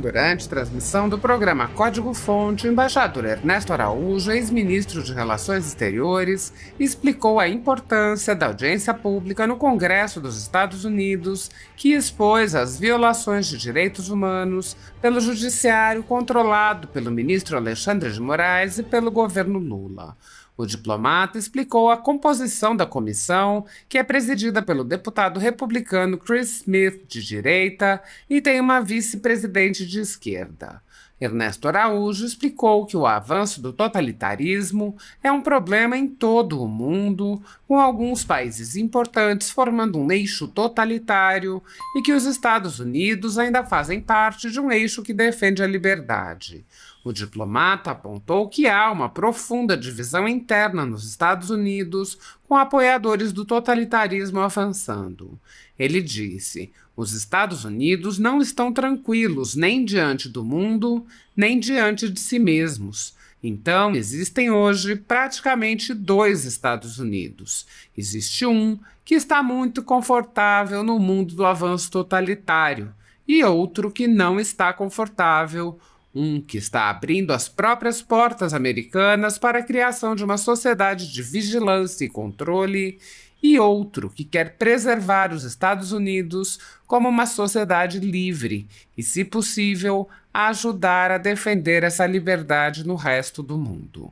Durante transmissão do programa Código-Fonte, o embaixador Ernesto Araújo, ex-ministro de Relações Exteriores, explicou a importância da audiência pública no Congresso dos Estados Unidos, que expôs as violações de direitos humanos pelo judiciário controlado pelo ministro Alexandre de Moraes e pelo governo Lula. O diplomata explicou a composição da comissão, que é presidida pelo deputado republicano Chris Smith, de direita, e tem uma vice-presidente de esquerda. Ernesto Araújo explicou que o avanço do totalitarismo é um problema em todo o mundo, com alguns países importantes formando um eixo totalitário e que os Estados Unidos ainda fazem parte de um eixo que defende a liberdade. O diplomata apontou que há uma profunda divisão interna nos Estados Unidos, com apoiadores do totalitarismo avançando. Ele disse: os Estados Unidos não estão tranquilos nem diante do mundo, nem diante de si mesmos. Então, existem hoje praticamente dois Estados Unidos. Existe um que está muito confortável no mundo do avanço totalitário e outro que não está confortável. Um que está abrindo as próprias portas americanas para a criação de uma sociedade de vigilância e controle, e outro que quer preservar os Estados Unidos como uma sociedade livre e, se possível, ajudar a defender essa liberdade no resto do mundo.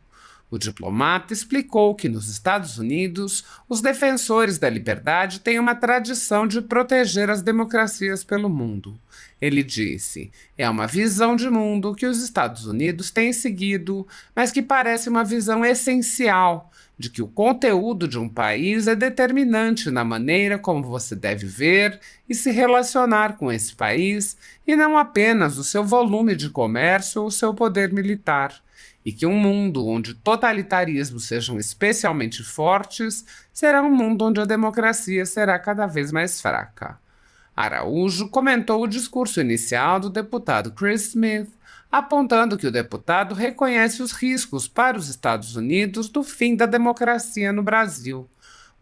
O diplomata explicou que nos Estados Unidos, os defensores da liberdade têm uma tradição de proteger as democracias pelo mundo. Ele disse: é uma visão de mundo que os Estados Unidos têm seguido, mas que parece uma visão essencial de que o conteúdo de um país é determinante na maneira como você deve ver e se relacionar com esse país, e não apenas o seu volume de comércio ou o seu poder militar. E que um mundo onde totalitarismos sejam especialmente fortes será um mundo onde a democracia será cada vez mais fraca. Araújo comentou o discurso inicial do deputado Chris Smith, apontando que o deputado reconhece os riscos para os Estados Unidos do fim da democracia no Brasil.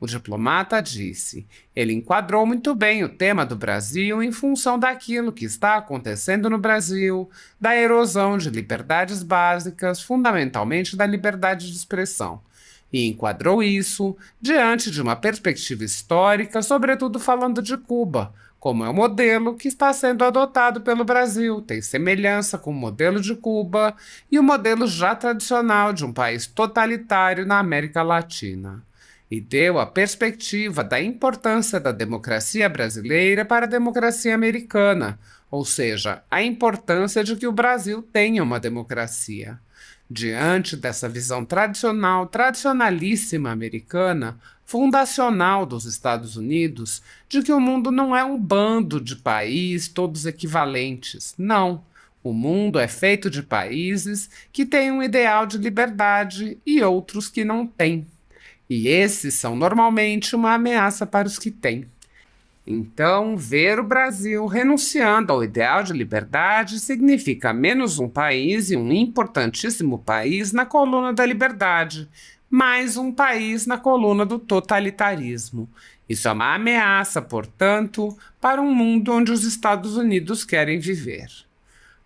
O diplomata disse: ele enquadrou muito bem o tema do Brasil em função daquilo que está acontecendo no Brasil, da erosão de liberdades básicas, fundamentalmente da liberdade de expressão. E enquadrou isso diante de uma perspectiva histórica, sobretudo falando de Cuba, como é o modelo que está sendo adotado pelo Brasil, tem semelhança com o modelo de Cuba e o modelo já tradicional de um país totalitário na América Latina. E deu a perspectiva da importância da democracia brasileira para a democracia americana, ou seja, a importância de que o Brasil tenha uma democracia. Diante dessa visão tradicionalíssima americana, fundacional dos Estados Unidos, de que o mundo não é um bando de países todos equivalentes. Não. O mundo é feito de países que têm um ideal de liberdade e outros que não têm. E esses são normalmente uma ameaça para os que têm. Então, ver o Brasil renunciando ao ideal de liberdade significa menos um país e um importantíssimo país na coluna da liberdade, mais um país na coluna do totalitarismo. Isso é uma ameaça, portanto, para um mundo onde os Estados Unidos querem viver.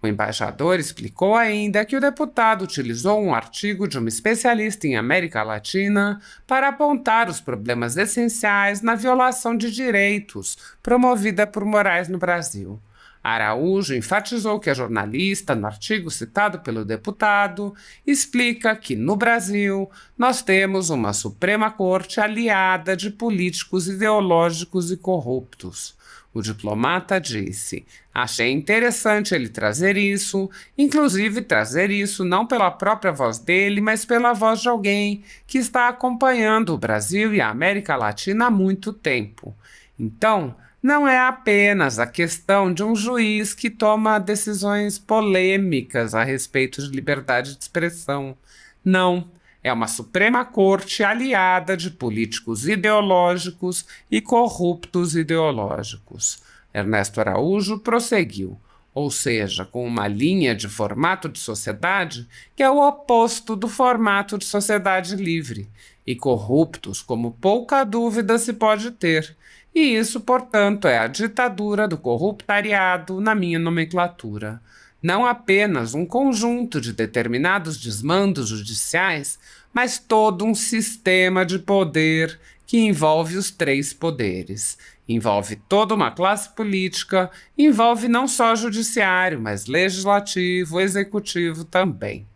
O embaixador explicou ainda que o deputado utilizou um artigo de uma especialista em América Latina para apontar os problemas essenciais na violação de direitos promovida por Moraes no Brasil. Araújo enfatizou que a jornalista, no artigo citado pelo deputado, explica que, no Brasil, nós temos uma Suprema Corte aliada de políticos ideológicos e corruptos. O diplomata disse: achei interessante ele trazer isso, inclusive trazer isso não pela própria voz dele, mas pela voz de alguém que está acompanhando o Brasil e a América Latina há muito tempo. Então, não é apenas a questão de um juiz que toma decisões polêmicas a respeito de liberdade de expressão. Não. É uma Suprema Corte aliada de políticos ideológicos e corruptos ideológicos. Ernesto Araújo prosseguiu, ou seja, com uma linha de formato de sociedade que é o oposto do formato de sociedade livre, e corruptos como pouca dúvida se pode ter. E isso, portanto, é a ditadura do corruptariado na minha nomenclatura. não apenas um conjunto de determinados desmandos judiciais, mas todo um sistema de poder que envolve os três poderes. Envolve toda uma classe política, envolve não só judiciário, mas legislativo, executivo também.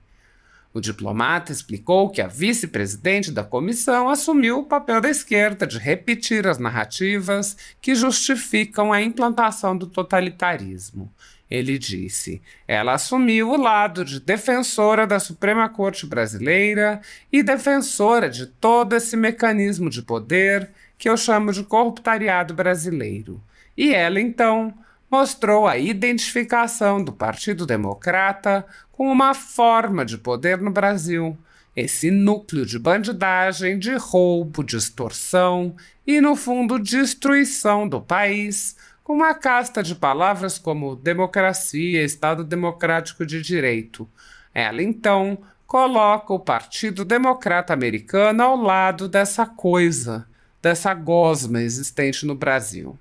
O diplomata explicou que a vice-presidente da comissão assumiu o papel da esquerda de repetir as narrativas que justificam a implantação do totalitarismo. Ele disse: ela assumiu o lado de defensora da Suprema Corte Brasileira e defensora de todo esse mecanismo de poder que eu chamo de corruptariado brasileiro. E ela, então, mostrou a identificação do Partido Democrata com uma forma de poder no Brasil, esse núcleo de bandidagem, de roubo, de extorsão e, no fundo, destruição do país, com uma casta de palavras como democracia, Estado Democrático de Direito. Ela, então, coloca o Partido Democrata Americano ao lado dessa coisa, dessa gosma existente no Brasil.